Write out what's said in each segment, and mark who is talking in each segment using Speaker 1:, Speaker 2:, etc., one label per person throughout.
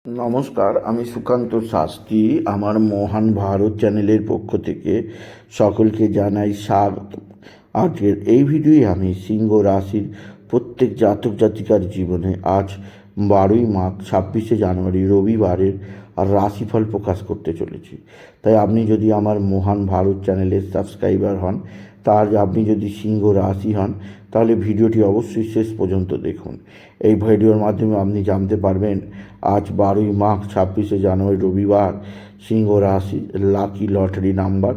Speaker 1: নমস্কার, আমি সুকান্ত শাস্ত্রী। আমার মহান ভারত চ্যানেলের পক্ষ থেকে সকলকে জানাই স্বাগত। আজকের এই ভিডিওয়ে আমি সিংহ রাশির প্রত্যেক জাতক জাতিকার জীবনে আজ 12ই মাঘ 26শে জানুয়ারি রবিবারের রাশিফল প্রকাশ করতে চলেছি। তাই আপনি যদি আমার মহান ভারত চ্যানেলের সাবস্ক্রাইবার হন, তার আপনি যদি সিংহ রাশি হন, তাহলে ভিডিওটি অবশ্যই শেষ পর্যন্ত দেখুন। এই ভিডিওর মাধ্যমে আপনি জানতে পারবেন আজ 12ই মাঘ 26শে জানুয়ারি রবিবার সিংহ রাশি লাকি লটারি নাম্বার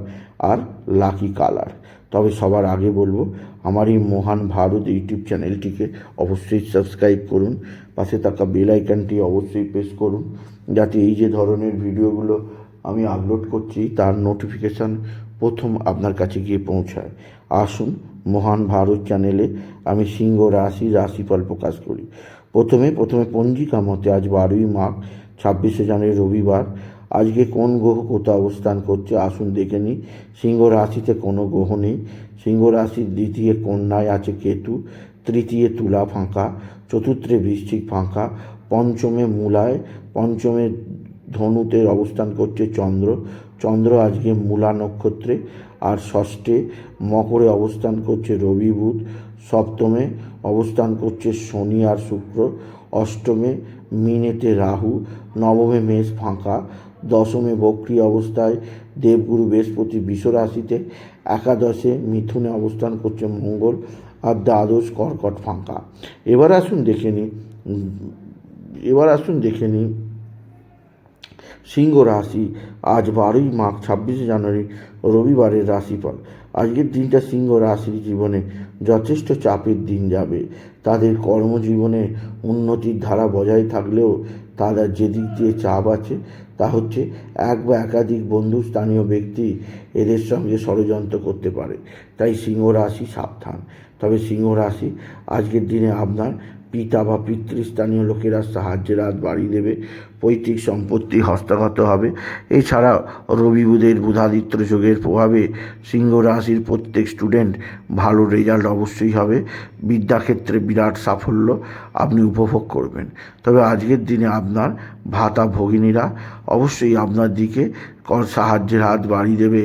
Speaker 1: আর লাকি কালার। তবে সবার আগে বলবো, আমার এই মহান ভারত ইউটিউব চ্যানেলটিকে অবশ্যই সাবস্ক্রাইব করুন, পাশে থাকা বেল আইকনটি অবশ্যই প্রেস করুন, যাতে এই যে ধরনের ভিডিওগুলো আমি আপলোড করছি তার নোটিফিকেশান প্রথম আপনার কাছে গিয়ে পৌঁছায়। আসুন মহান ভারত চ্যানেলে আমি সিংহ রাশিফল প্রকাশ করি। প্রথমে পঞ্জিকা মতে আজ 12ই মাঘ 26শে জানুয়ারি রবিবার। আজকে কোন গ্রহ কোথাও অবস্থান করছে আসুন দেখে নিই। সিংহ রাশিতে কোনো গ্রহ নেই। সিংহ রাশির দ্বিতীয় কন্যায় আছে কেতু, তৃতীয় তুলা ফাঁকা, চতুর্থে বৃশ্চিক ফাঁকা, পঞ্চমে মূলায়, পঞ্চমে ধনুতে অবস্থান করছে চন্দ্র আজকে মূলা নক্ষত্রে, আর ষষ্ঠে মকরে অবস্থান করছে রবি বুধ, সপ্তমে অবস্থান করছে শনি আর শুক্র, অষ্টমে মিনেতে রাহু, নবমে মেষ ফাঁকা, দশমে বক্রী অবস্থায় দেবগুরু বৃহস্পতি বৃষ রাশিতে, একাদশে মিথুনে অবস্থান করছে মঙ্গল, আর দ্বাদশ কর্কট ফাঁকা। এবার আসুন দেখে নিই সিংহ রাশি আজ 12ই মাঘ 26শে জানুয়ারি রবিবারের রাশিফল। আজকের দিনটা সিংহ রাশির জীবনে যথেষ্ট চাপের দিন যাবে। তাদের কর্মজীবনে উন্নতির ধারা বজায় থাকলেও তারা যেদিক দিয়ে চাপ আছে তা হচ্ছে এক বা একাধিক বন্ধু স্থানীয় ব্যক্তি এদের সঙ্গে ষড়যন্ত্র করতে পারে, তাই সিংহ রাশি সাবধান। তবে সিংহ রাশি আজকের দিনে আপনার পিতা বা পিতৃস্থানীয় লোকেরা সাহায্যের হাত বাড়িয়ে দেবে, পৈতৃক সম্পত্তি হস্তগত হবে। এছাড়া রবি বুধের বুধাদিত্য যোগের প্রভাবে সিংহ রাশির প্রত্যেক স্টুডেন্ট ভালো রেজাল্ট অবশ্যই হবে। বিদ্যাক্ষেত্রে বিরাট সাফল্য আপনি উপভোগ করবেন। তবে আজকের দিনে আপনার ভাতা ভগিনীরা অবশ্যই আপনার দিকে সাহায্যের হাত বাড়িয়ে দেবে।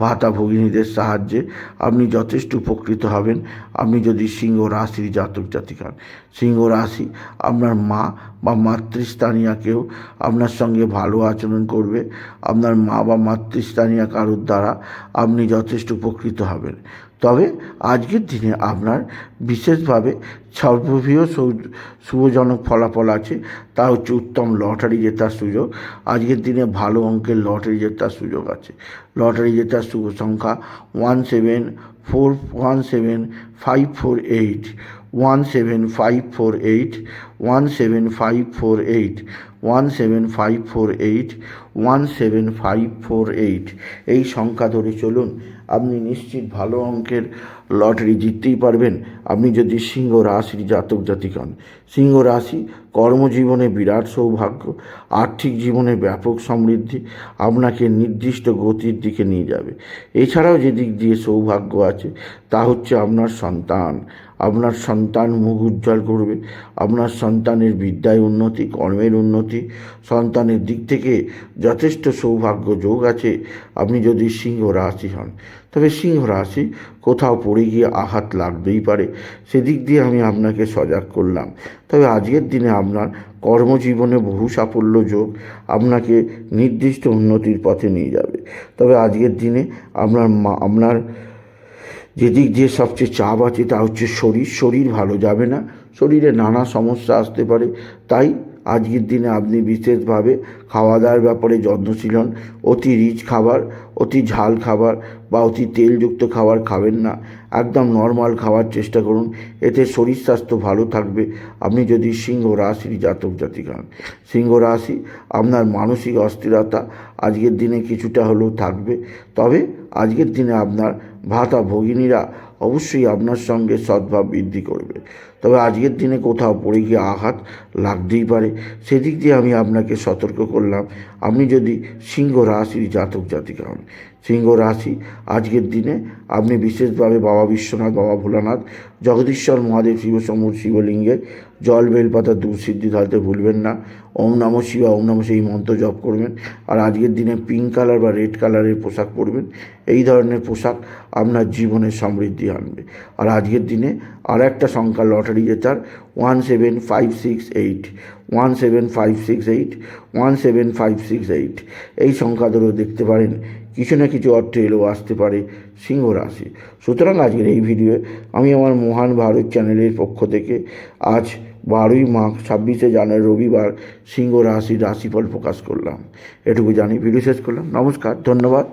Speaker 1: ভাতা ভগিনীদের সাহায্যে আপনি যথেষ্ট উপকৃত হবেন আপনি যদি সিংহ রাশির জাতক জাতিক হন। সিংহ রাশি আপনার মা বা মাতৃস্থানীয় কেউ আপনার সঙ্গে ভালো আচরণ করবে। আপনার মা বা মাতৃস্থানীয় কারোর দ্বারা আপনি যথেষ্ট উপকৃত হবেন। তবে আজকের দিনে আপনার বিশেষভাবে সর্ববৃহৎ শুভজনক ফলাফল আছে, তা হচ্ছে উত্তম লটারি জেতার সুযোগ। আজকের দিনে ভালো অঙ্কের লটারি জেতার সুযোগ আছে। লটারি জেতার শুভ সংখ্যা 17548, 17548, 17548, 17548, 17548 এই সংখ্যা ধরে চলুন, আপনি নিশ্চিত ভালো অঙ্কের লটারি জিততেই পারবেন আপনি যদি সিংহ রাশির জাতক জাতিক হন। সিংহ রাশি কর্মজীবনে বিরাট সৌভাগ্য, আর্থিক জীবনে ব্যাপক সমৃদ্ধি আপনাকে নির্দিষ্ট গতির দিকে নিয়ে যাবে। এছাড়াও যে দিক দিয়ে সৌভাগ্য আছে তা হচ্ছে আপনার সন্তান মুখ উজ্জ্বল করবে। আপনার সন্তানের বিদ্যায় উন্নতি, কর্মের উন্নতি, সন্তানের দিক থেকে যথেষ্ট সৌভাগ্য যোগ আছে আপনি যদি সিংহ রাশি হন। তবে সিংহ রাশি কোথাও পড়ে গিয়ে আঘাত লাগতেই পারে, সেদিক দিয়ে আমি আপনাকে সজাগ করলাম। তবে আজকের দিনে আপনার কর্মজীবনে বহু সাফল্য যোগ আপনাকে নির্দিষ্ট উন্নতির পথে নিয়ে যাবে। তবে আজকের দিনে আপনার যেদিক দিয়ে সবচেয়ে চাপ আছে তা হচ্ছে শরীর ভালো যাবে না, শরীরে নানা সমস্যা আসতে পারে। তাই আজকের দিনে আপনি বিশেষভাবে খাওয়া দাওয়ার ব্যাপারে যত্নশীল হন। অতি রিচ খাবার, অতি ঝাল খাবার বা অতি তেলযুক্ত খাবার খাবেন না, একদম নর্মাল খাওয়ার চেষ্টা করুন। এতে শরীর স্বাস্থ্য ভালো থাকবে আপনি যদি সিংহ রাশির জাতক জাতিক হন। সিংহ রাশি আপনার মানসিক অস্থিরতা আজকের দিনে কিছুটা হলেও থাকবে। তবে আজকের দিনে আপনার ভাতা ভগিনীরা অবশ্যই আপনার সঙ্গে সদ্ভাব বৃদ্ধি করবে। তবে আজকের দিনে কোথাও পড়ে গিয়ে আঘাত লাগতেই পারে, সেদিক দিয়ে আমি আপনাকে সতর্ক করলাম। আপনি যদি সিংহ রাশির জাতক জাতিকা হন, সিংহ রাশি, আজকের দিনে আপনি বিশেষভাবে বাবা বিশ্বনাথ, বাবা ভোলানাথ, জগদীশ্বর মহাদেব, শিবশম্ভু শিবলিঙ্গে জল বেলপাতা দুধ সিদ্ধি ঢালতে ভুলবেন না। ওম নমঃ শিবা, ওম নমঃ সেই মন্ত্র জপ করবেন। আর আজকের দিনে পিঙ্ক কালার বা রেড কালারের পোশাক পরবেন। এই ধরনের পোশাক আপনার জীবনে সমৃদ্ধি আনবে। আর আজকের দিনে আর একটা সংখ্যা লটারি জেতার 17568, 17568, 17568 এই সংখ্যা ধরেও দেখতে পারেন কিছু না কিছু অর্থ এলেও আসতে পারে সিংহ রাশি। সুতরাং আজকের এই ভিডিওয়ে আমি আমার মহান ভারত চ্যানেলের পক্ষ থেকে আজ 12ই মাঘ 26শে জানুয়ারি রবিবার সিংহ রাশির রাশিফল প্রকাশ করলাম। এটুকু জানি ভিডিও শেষ করলাম। নমস্কার, ধন্যবাদ।